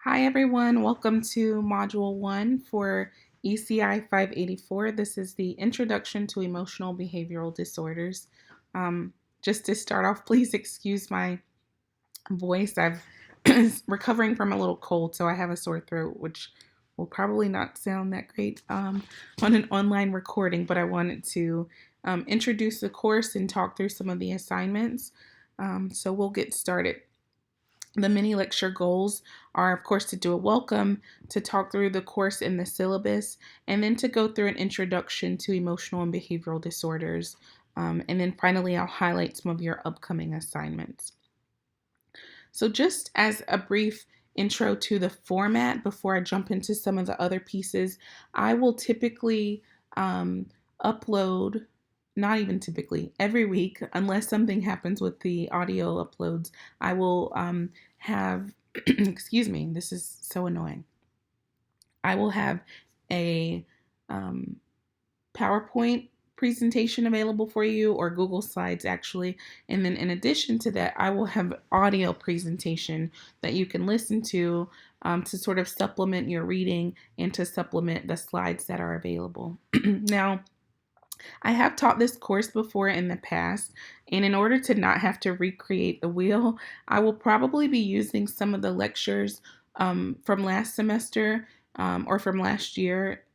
Hi everyone, welcome to Module 1 for ECI 584. This is the Introduction to Emotional Behavioral Disorders. Just to start off, please excuse my voice. I've recovering from a little cold, so I have a sore throat, which will probably not sound that great on an online recording, but I wanted to introduce the course and talk through some of the assignments. So we'll get started. The mini lecture goals are, of course, to do a welcome, to talk through the course and the syllabus, and then to go through an introduction to emotional and behavioral disorders. And then finally, I'll highlight some of your upcoming assignments. So just as a brief intro to the format before I jump into some of the other pieces, I will typically upload, not even typically, every week, unless something happens with the audio uploads, I will have, excuse me, this is so annoying. I will have a PowerPoint presentation available for you, or Google Slides actually. And then in addition to that, I will have audio presentation that you can listen to sort of supplement your reading and to supplement the slides that are available. Now, I have taught this course before in the past, and in order to not have to recreate the wheel, I will probably be using some of the lectures from last semester or from last year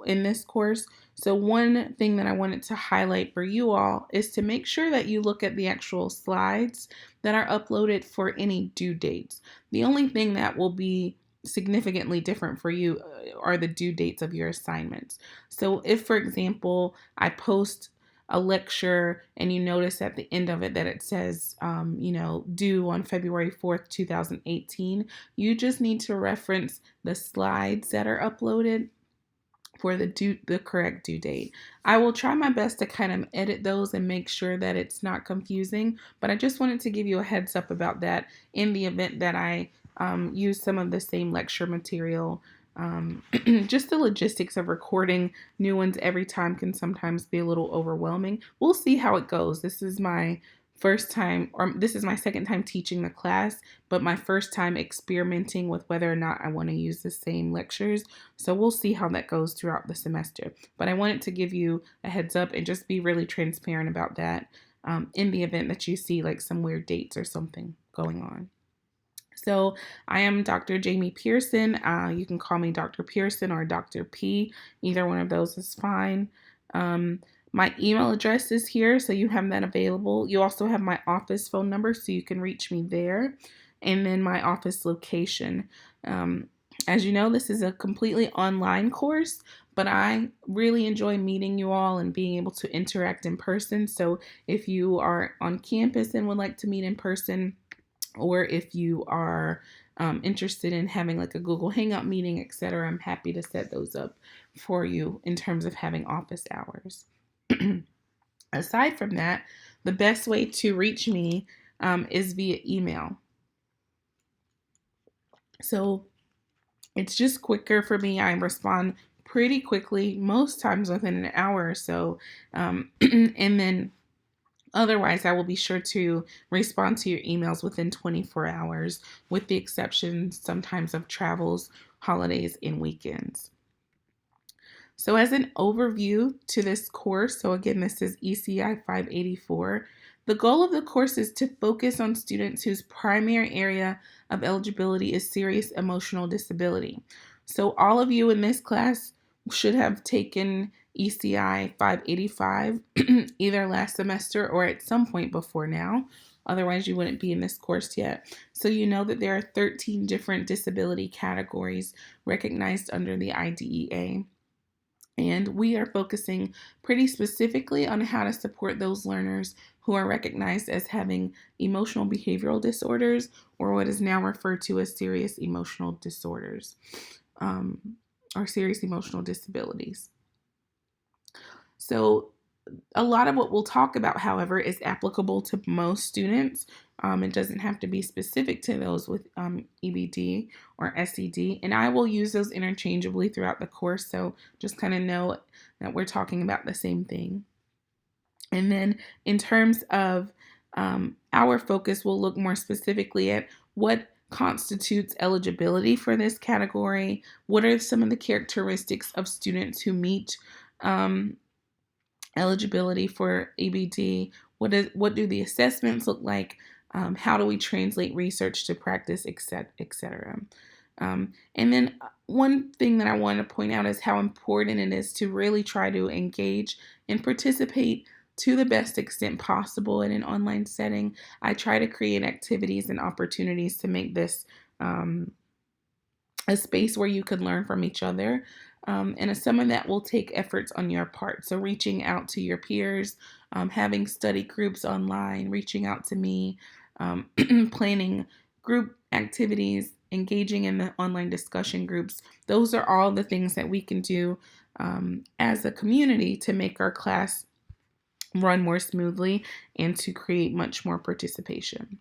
in this course. So one thing that I wanted to highlight for you all is to make sure that you look at the actual slides that are uploaded for any due dates. The only thing that will be significantly different for you are the due dates of your assignments. So if, for example, I post a lecture and you notice at the end of it that it says, due on February 4th, 2018, you just need to reference the slides that are uploaded for the correct due date. I will try my best to kind of edit those and make sure that it's not confusing, but I just wanted to give you a heads up about that in the event that I use some of the same lecture material. Just the logistics of recording new ones every time can sometimes be a little overwhelming. We'll see how it goes. This is my second time teaching the class, but my first time experimenting with whether or not I want to use the same lectures. So we'll see how that goes throughout the semester. But I wanted to give you a heads up and just be really transparent about that in the event that you see like some weird dates or something going on. So I am Dr. Jamie Pearson. You can call me Dr. Pearson or Dr. P. Either one of those is fine. My email address is here, so you have that available. You also have my office phone number, so you can reach me there. And then my office location. As you know, this is a completely online course, but I really enjoy meeting you all and being able to interact in person. So if you are on campus and would like to meet in person, or if you are interested in having like a Google Hangout meeting, etc., I'm happy to set those up for you in terms of having office hours. Aside from that, the best way to reach me is via email. So it's just quicker for me. I respond pretty quickly, most times within an hour or so. And then otherwise, I will be sure to respond to your emails within 24 hours, with the exception sometimes of travels, holidays, and weekends. So as an overview to this course, so again, this is ECI 584. The goal of the course is to focus on students whose primary area of eligibility is serious emotional disability. So all of you in this class should have taken ECI 585 either last semester or at some point before now. Otherwise, you wouldn't be in this course yet. So you know that there are 13 different disability categories recognized under the IDEA. And we are focusing pretty specifically on how to support those learners who are recognized as having emotional behavioral disorders, or what is now referred to as serious emotional disorders, or serious emotional disabilities. So a lot of what we'll talk about, however, is applicable to most students. It doesn't have to be specific to those with EBD or SED, and I will use those interchangeably throughout the course, so just kind of know that we're talking about the same thing. And then in terms of our focus, we'll look more specifically at what constitutes eligibility for this category? What are some of the characteristics of students who meet eligibility for ABD? What do the assessments look like? How do we translate research to practice, etc. And then one thing that I want to point out is how important it is to really try to engage and participate to the best extent possible in an online setting. I try to create activities and opportunities to make this a space where you can learn from each other. And some of that will take efforts on your part. So reaching out to your peers, having study groups online, reaching out to me, planning group activities, engaging in the online discussion groups. Those are all the things that we can do as a community to make our class run more smoothly and to create much more participation.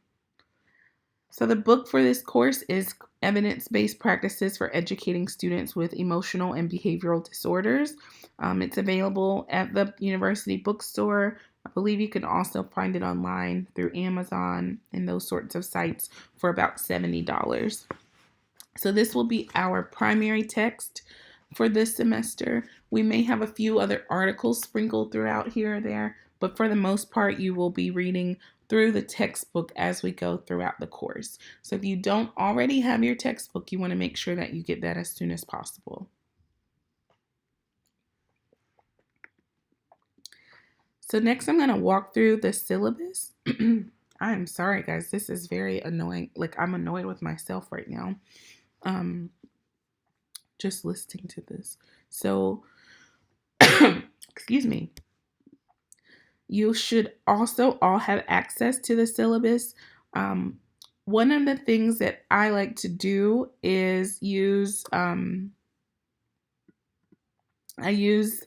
So the book for this course is Evidence-Based Practices for Educating Students with Emotional and Behavioral Disorders. It's available at the university bookstore. I believe you can also find it online through Amazon and those sorts of sites for about $70. So this will be our primary text for this semester. We may have a few other articles sprinkled throughout here or there, but for the most part, you will be reading through the textbook as we go throughout the course. So if you don't already have your textbook, you want to make sure that you get that as soon as possible. So next I'm going to walk through the syllabus. I'm sorry guys, this is very annoying. Like I'm annoyed with myself right now. Just listening to this. So, excuse me. You should also all have access to the syllabus. One of the things that I like to do is use, I use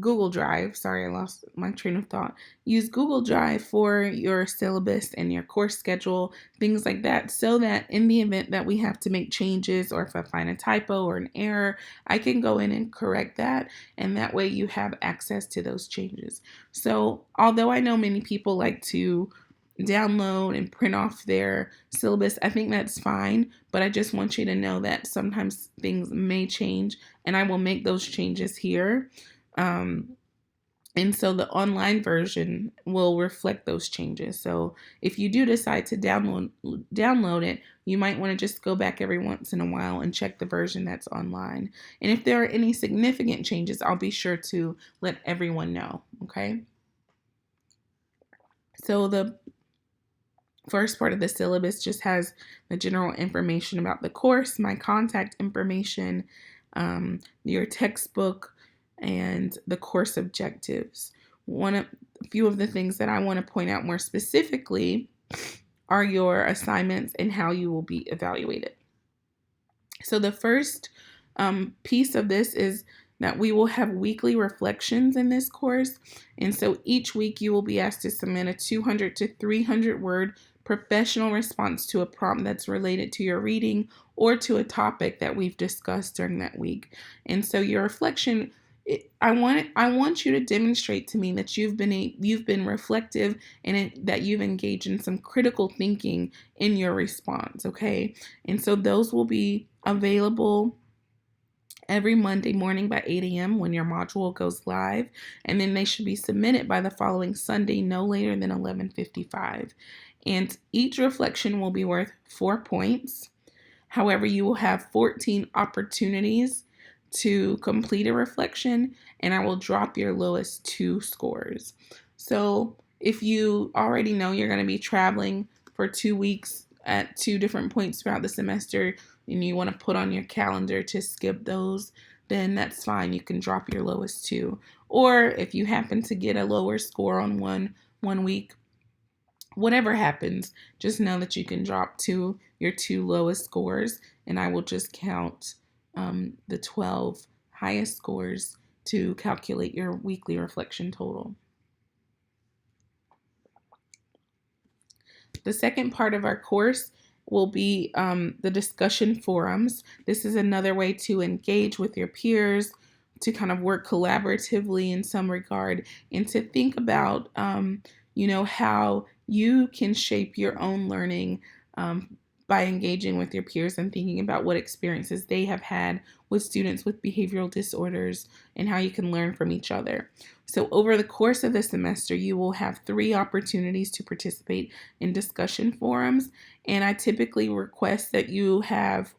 Google Drive. Sorry, I lost my train of thought. Use Google Drive for your syllabus and your course schedule, things like that, so that in the event that we have to make changes or if I find a typo or an error, I can go in and correct that, and that way you have access to those changes. So although I know many people like to download and print off their syllabus, I think that's fine, but I just want you to know that sometimes things may change, and I will make those changes here. And so the online version will reflect those changes. So if you do decide to download it, you might want to just go back every once in a while and check the version that's online. And if there are any significant changes, I'll be sure to let everyone know, okay? So the first part of the syllabus just has the general information about the course, my contact information, your textbook, and the course objectives. A few of the things that I want to point out more specifically are your assignments and how you will be evaluated. So the first piece of this is that we will have weekly reflections in this course. And so each week you will be asked to submit a 200 to 300 word professional response to a prompt that's related to your reading or to a topic that we've discussed during that week. And so your reflection, I want you to demonstrate to me that you've been reflective and that you've engaged in some critical thinking in your response, okay? And so those will be available every Monday morning by 8 a.m. when your module goes live, and then they should be submitted by the following Sunday, no later than 11:55. And each reflection will be worth 4 points. However, you will have 14 opportunities to complete a reflection, and I will drop your lowest 2 scores. So if you already know you're going to be traveling for 2 weeks at 2 different points throughout the semester and you want to put on your calendar to skip those, then that's fine. You can drop your lowest 2. Or if you happen to get a lower score on one week, whatever happens, just know that you can drop your 2 lowest scores, and I will just count the 12 highest scores to calculate your weekly reflection total. The second part of our course will be the discussion forums. This is another way to engage with your peers, to kind of work collaboratively in some regard, and to think about how you can shape your own learning by engaging with your peers and thinking about what experiences they have had with students with behavioral disorders and how you can learn from each other. So over the course of the semester, you will have 3 opportunities to participate in discussion forums, and I typically request that you have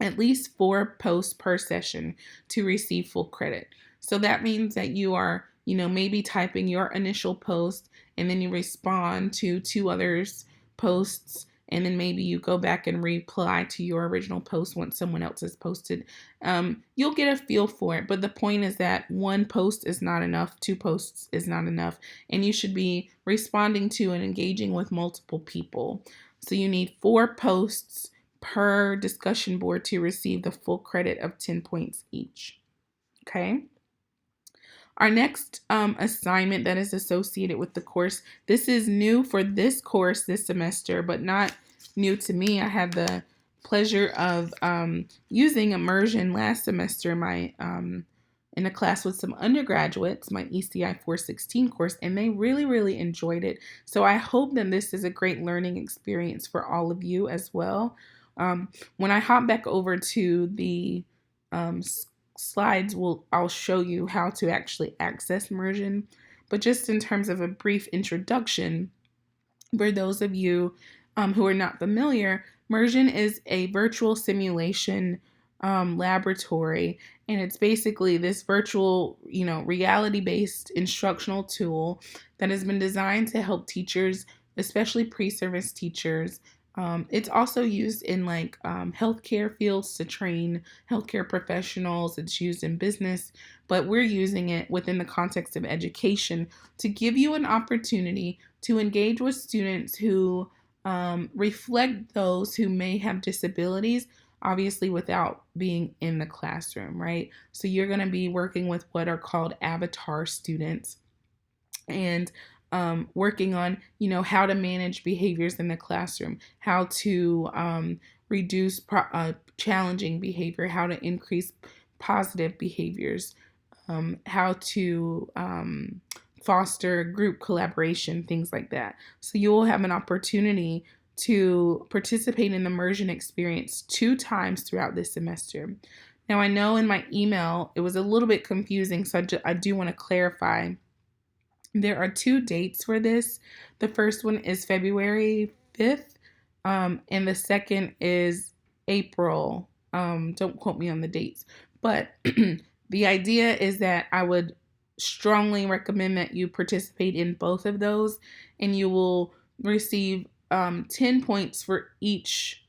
at least 4 posts per session to receive full credit. So that means that you are, maybe typing your initial post and then you respond to 2 others' posts, and then maybe you go back and reply to your original post once someone else has posted. You'll get a feel for it, but the point is that 1 post is not enough, 2 posts is not enough, and you should be responding to and engaging with multiple people. So you need 4 posts per discussion board to receive the full credit of 10 points each. Okay. Our next assignment that is associated with the course, this is new for this course this semester, but not new to me. I had the pleasure of using immersion last semester in a class with some undergraduates, my ECI 416 course, and they really, really enjoyed it. So I hope that this is a great learning experience for all of you as well. When I hop back over to the slides, I'll show you how to actually access immersion. But just in terms of a brief introduction, for those of you who are not familiar, immersion is a virtual simulation laboratory, and it's basically this virtual, reality-based instructional tool that has been designed to help teachers, especially pre-service teachers. It's also used in healthcare fields to train healthcare professionals. It's used in business, but we're using it within the context of education to give you an opportunity to engage with students who reflect those who may have disabilities, obviously without being in the classroom, right? So you're going to be working with what are called avatar students, and working on, how to manage behaviors in the classroom, how to reduce challenging behavior, how to increase positive behaviors, how to foster group collaboration, things like that. So you will have an opportunity to participate in the immersion experience 2 times throughout this semester. Now, I know in my email it was a little bit confusing, so I do want to clarify. There are 2 dates for this. The first one is February 5th, and the second is April. Don't quote me on the dates, but the idea is that I would strongly recommend that you participate in both of those, and you will receive 10 points for each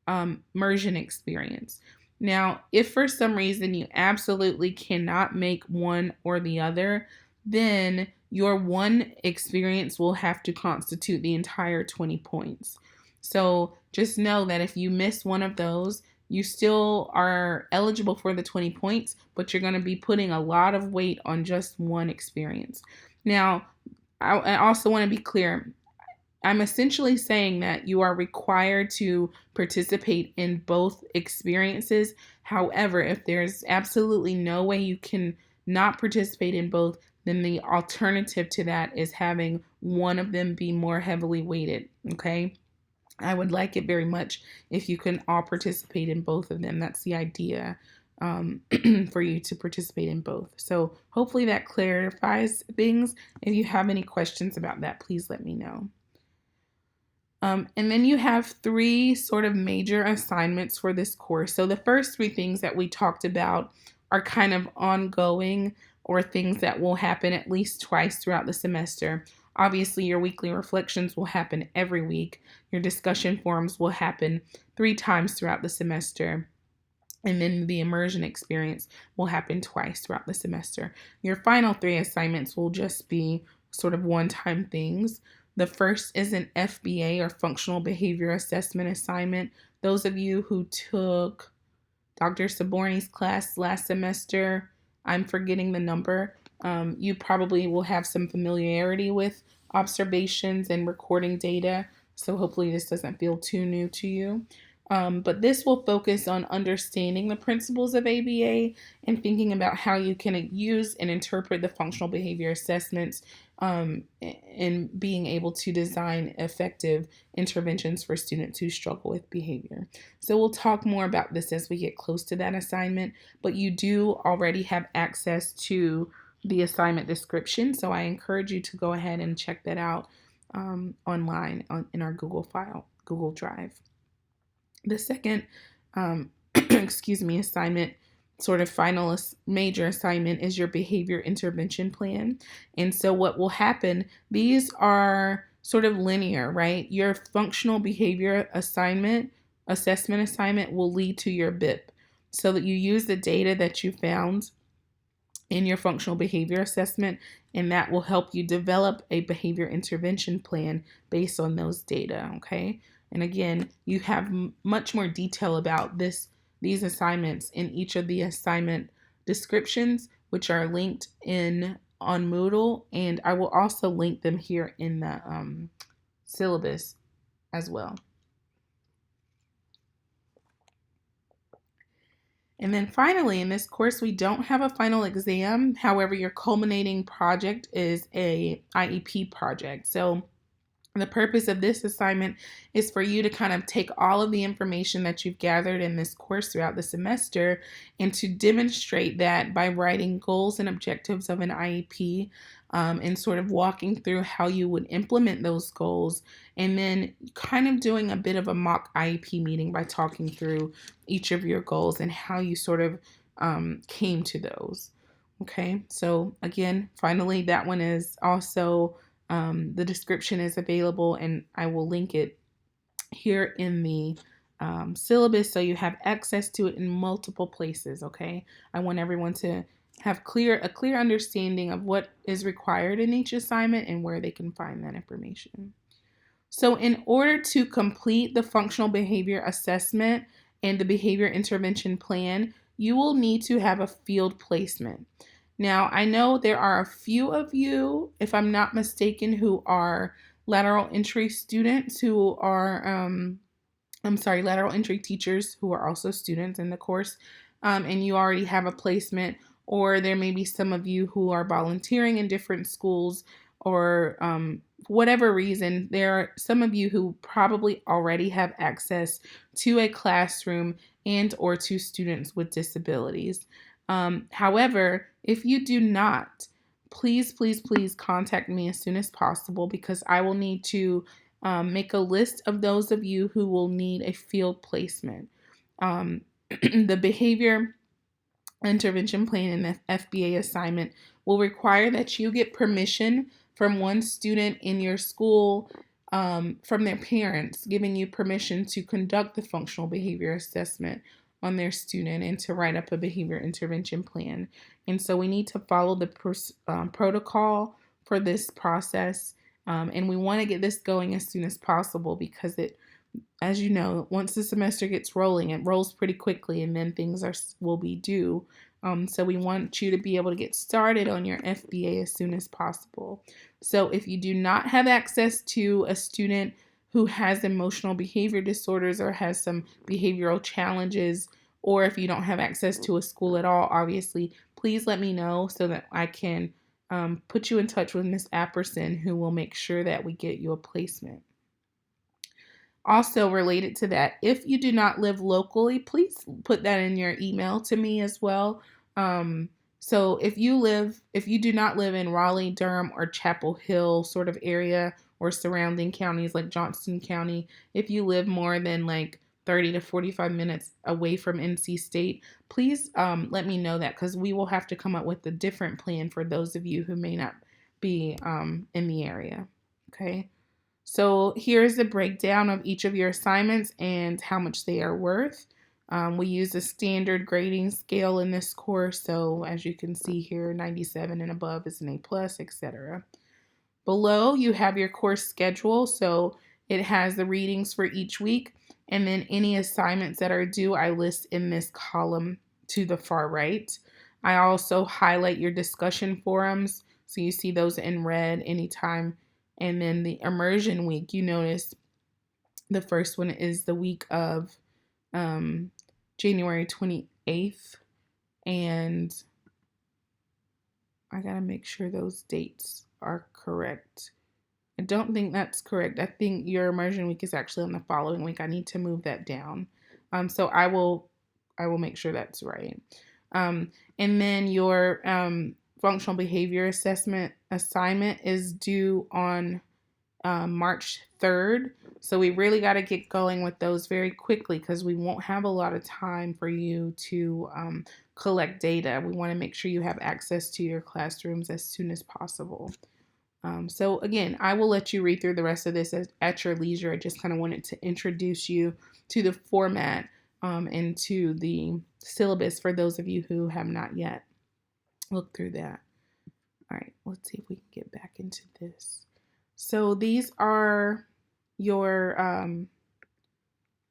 immersion experience. Now, if for some reason you absolutely cannot make one or the other, then your one experience will have to constitute the entire 20 points. So just know that if you miss one of those, you still are eligible for the 20 points, but you're going to be putting a lot of weight on just one experience. Now, I also want to be clear. I'm essentially saying that you are required to participate in both experiences. However, if there's absolutely no way you can not participate in both, then the alternative to that is having one of them be more heavily weighted, okay? I would like it very much if you can all participate in both of them. That's the idea, for you to participate in both. So hopefully that clarifies things. If you have any questions about that, please let me know. And then you have 3 sort of major assignments for this course. So the first 3 things that we talked about are kind of ongoing, or things that will happen at least twice throughout the semester. Obviously, your weekly reflections will happen every week. Your discussion forums will happen 3 times throughout the semester. And then the immersion experience will happen twice throughout the semester. Your final 3 assignments will just be sort of one-time things. The first is an FBA, or functional behavior assessment assignment. Those of you who took Dr. Saborni's class last semester, I'm forgetting the number, you probably will have some familiarity with observations and recording data. So hopefully this doesn't feel too new to you. But this will focus on understanding the principles of ABA and thinking about how you can use and interpret the functional behavior assessments in being able to design effective interventions for students who struggle with behavior. So we'll talk more about this as we get close to that assignment, but you do already have access to the assignment description. So I encourage you to go ahead and check that out online in our Google Drive. The second, assignment, sort of final major assignment, is your behavior intervention plan. And so what will happen, these are sort of linear, right? Your functional behavior assessment assignment will lead to your BIP, so that you use the data that you found in your functional behavior assessment, and that will help you develop a behavior intervention plan based on those data, okay? And again, you have much more detail about these assignments in each of the assignment descriptions, which are linked in on Moodle, and I will also link them here in the syllabus as well. And then finally, in this course, we don't have a final exam. However, your culminating project is a IEP project. So the purpose of this assignment is for you to kind of take all of the information that you've gathered in this course throughout the semester and to demonstrate that by writing goals and objectives of an IEP, and sort of walking through how you would implement those goals, and then kind of doing a bit of a mock IEP meeting by talking through each of your goals and how you sort of came to those. Okay, so again, finally, that one is also the description is available, and I will link it here in the syllabus so you have access to it in multiple places. Okay, I want everyone to have a clear understanding of what is required in each assignment and where they can find that information. So in order to complete the functional behavior assessment and the behavior intervention plan, you will need to have a field placement. Now, I know there are a few of you, if I'm not mistaken, who are lateral entry students who are, lateral entry teachers who are also students in the course, and you already have a placement, or there may be some of you who are volunteering in different schools, or whatever reason, there are some of you who probably already have access to a classroom and or to students with disabilities. However, if you do not, please contact me as soon as possible, because I will need to make a list of those of you who will need a field placement. The behavior intervention plan and the FBA assignment will require that you get permission from one student in your school, from their parents, giving you permission to conduct the functional behavior assessment on their student and to write up a behavior intervention plan. And so we need to follow the protocol for this process, and we want to get this going as soon as possible, because it, as you know, once the semester gets rolling, it rolls pretty quickly, and then things will be due. So we want you to be able to get started on your FBA as soon as possible. So if you do not have access to a student who has emotional behavior disorders or has some behavioral challenges, or if you don't have access to a school at all, obviously, please let me know so that I can put you in touch with Ms. Apperson, who will make sure that we get you a placement. Also related to that, if you do not live locally, please put that in your email to me as well. So if you do not live in Raleigh, Durham, or Chapel Hill sort of area, or surrounding counties like Johnston County, if you live more than like 30 to 45 minutes away from NC State, please let me know that, because we will have to come up with a different plan for those of you who may not be in the area. Okay. So here's a breakdown of each of your assignments and how much they are worth. We use a standard grading scale in this course. So as you can see here, 97 and above is an A+, etc. Below, you have your course schedule. So it has the readings for each week. And then any assignments that are due, I list in this column to the far right. I also highlight your discussion forums. So you see those in red anytime. And then the immersion week, you notice the first one is the week of January 28th. And I got to make sure those dates are correct. I don't think that's correct. I think your immersion week is actually on the following week. I need to move that down. So I will make sure that's right. And then your functional behavior assessment assignment is due on March 3rd. So we really got to get going with those very quickly because we won't have a lot of time for you to collect data. We want to make sure you have access to your classrooms as soon as possible. So again, I will let you read through the rest of this at your leisure. I just kind of wanted to introduce you to the format and to the syllabus for those of you who have not yet looked through that. All right, let's see if we can get back into this. So these are your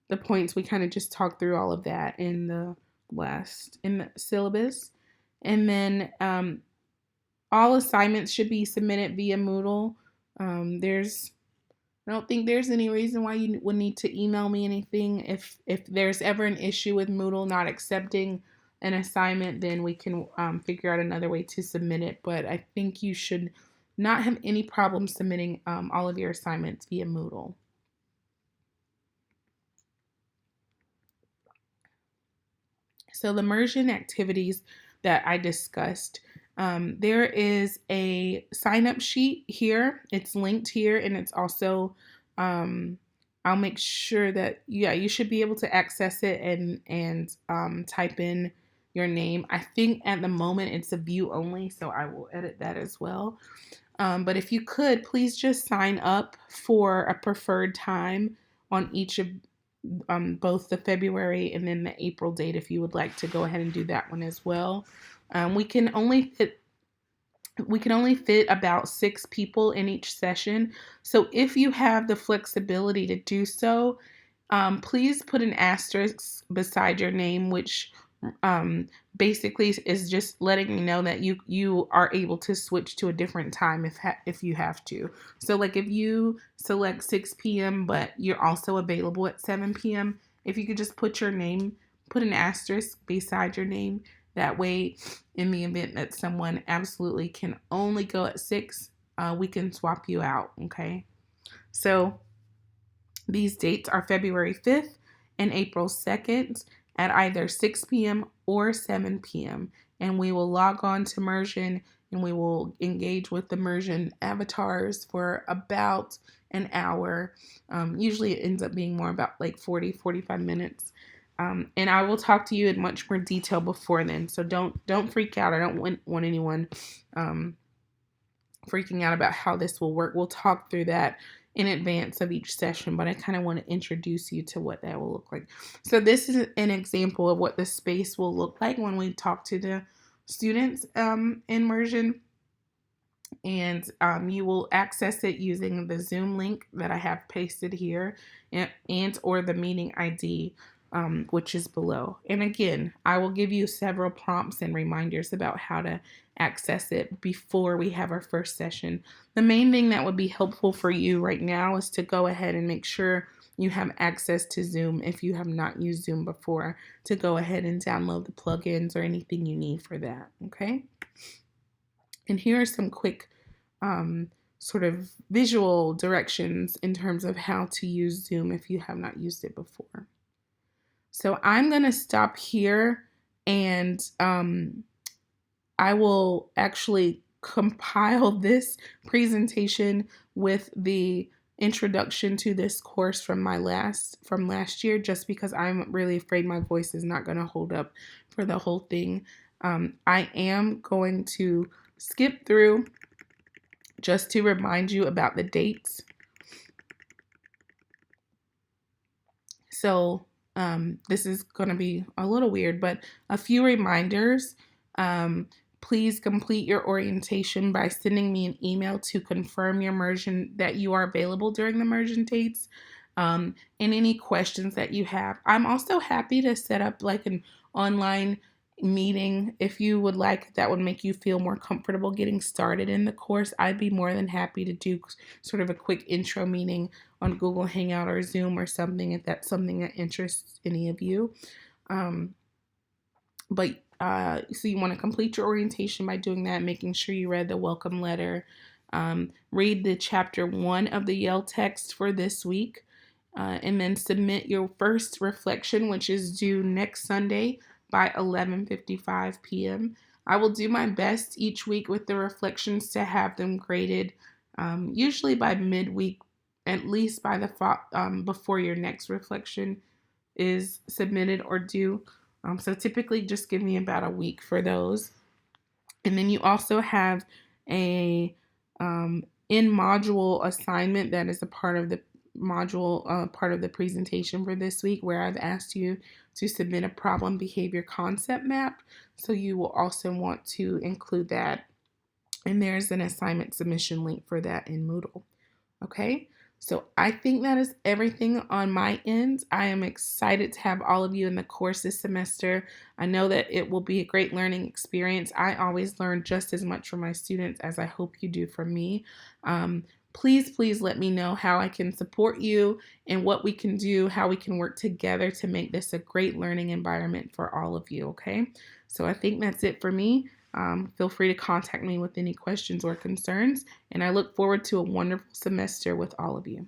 the points. We kind of just talked through all of that in the syllabus, and then all assignments should be submitted via Moodle. I don't think there's any reason why you would need to email me anything. If there's ever an issue with Moodle not accepting an assignment, then we can figure out another way to submit it. But I think you should not have any problem submitting all of your assignments via Moodle. So the immersion activities that I discussed, there is a sign-up sheet here. It's linked here, and it's also, I'll make sure that, you should be able to access it and type in your name. I think at the moment it's a view only, so I will edit that as well. But if you could, please just sign up for a preferred time on each of both the February and then the April date if you would like to go ahead and do that one as well. We can only fit about 6 people in each session. So if you have the flexibility to do so, please put an asterisk beside your name, which basically is just letting me know that you are able to switch to a different time if you have to. So like if you select 6 p.m. but you're also available at 7 p.m., if you could just put your name, put an asterisk beside your name. That way, in the event that someone absolutely can only go at 6, we can swap you out, okay? So these dates are February 5th and April 2nd at either 6 p.m. or 7 p.m. And we will log on to Immersion and we will engage with the Immersion avatars for about an hour. Usually it ends up being more about like 45 minutes. And I will talk to you in much more detail before then. So don't freak out. I don't want anyone freaking out about how this will work. We'll talk through that in advance of each session, but I kind of want to introduce you to what that will look like. So this is an example of what the space will look like when we talk to the students in Immersion. And you will access it using the Zoom link that I have pasted here and or the meeting ID, which is below. And again, I will give you several prompts and reminders about how to access it before we have our first session. The main thing that would be helpful for you right now is to go ahead and make sure you have access to Zoom if you have not used Zoom before, to go ahead and download the plugins or anything you need for that, okay? And here are some quick sort of visual directions in terms of how to use Zoom if you have not used it before. So I'm going to stop here and I will actually compile this presentation with the introduction to this course from last year, just because I'm really afraid my voice is not going to hold up for the whole thing. I am going to skip through just to remind you about the dates. So this is going to be a little weird, but a few reminders. Please complete your orientation by sending me an email to confirm your immersion, that you are available during the immersion dates, and any questions that you have. I'm also happy to set up like an online meeting if you would like. That would make you feel more comfortable getting started in the course. I'd be more than happy to do sort of a quick intro meeting on Google Hangout or Zoom or something if that's something that interests any of you. So you want to complete your orientation by doing that, making sure you read the welcome letter, Read the chapter 1 of the Yale text for this week, and then submit your first reflection, which is due next Sunday by 11:55 p.m. I will do my best each week with the reflections to have them graded, usually by midweek, at least by before your next reflection is submitted or due. So typically just give me about a week for those. And then you also have a in-module assignment that is a part of the module, part of the presentation for this week, where I've asked you to submit a problem behavior concept map. So you will also want to include that. And there's an assignment submission link for that in Moodle. Okay, so I think that is everything on my end. I am excited to have all of you in the course this semester. I know that it will be a great learning experience. I always learn just as much from my students as I hope you do from me. Please let me know how I can support you and what we can do, how we can work together to make this a great learning environment for all of you, okay? So I think that's it for me. Feel free to contact me with any questions or concerns, and I look forward to a wonderful semester with all of you.